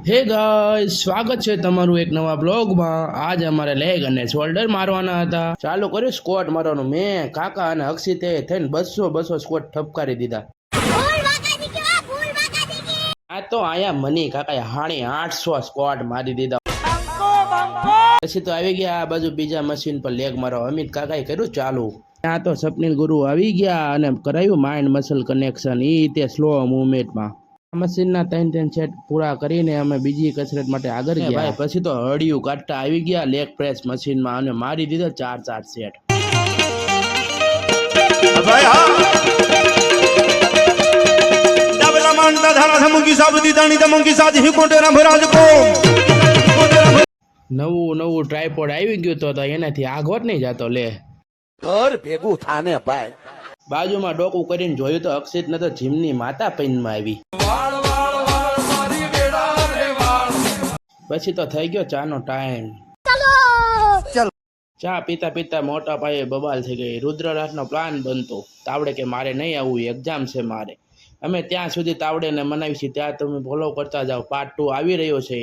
હે ગાઈસ, સ્વાગત છે તમારું એક નવા બ્લોગમાં। આજ અમારે લેગ અને શોલ્ડર મારવાના હતા। ચાલુ કર્યું સ્ક્વોટ મારવાનું। મેં કાકા અને અક્ષિતે થઈને 200 સ્ક્વોટ ઠપકારી દીધા। આ તો આયા મની કાકાએ 850 સ્ક્વોટ મારી દીધા। પછી તો આવી ગયા આ બાજુ બીજા મશીન પર લેગ મારવા। અમિત કાકાએ કર્યું ચાલુ। ત્યાં તો સપનીલ ગુરુ આવી ગયા અને કરાયું માઇન્ડ મસલ કનેક્શન ઈ તે સ્લો મૂવમેન્ટમાં। મશીનના 3 સેટ પૂરા કરીને અમે બીજી કસરત માટે આગળ ગયા ભાઈ। પછી તો હળિયું કાઢતા આવી ગયા લેગ પ્રેસ મશીનમાં અને મારી દીધા 4 સેટ। નવું ટ્રાયપોડ આવી ગયું તો એનાથી આગળ નહીં જતો લે ઘર ભેગું થાને ભાઈ। બાજુમાં ડોકું કરીને જોયું તો અક્ષિત ને તો જીમની માતા પૈનમાં આવી। પછી તો થઈ ગયો ચાનો ટાઈમ। ચા પીતા પીતા મોટા પાયે બબાલ થઈ ગઈ। રુદ્રરાજનો પ્લાન બનતો તાવડે કે મારે નહીં આવવું, એક્ઝામ છે મારે। અમે ત્યાં સુધી તાવડે ને મનાવી છીએ, ત્યાં તમે ફોલો કરતા જાઓ। પાર્ટ 2 આવી રહ્યો છે।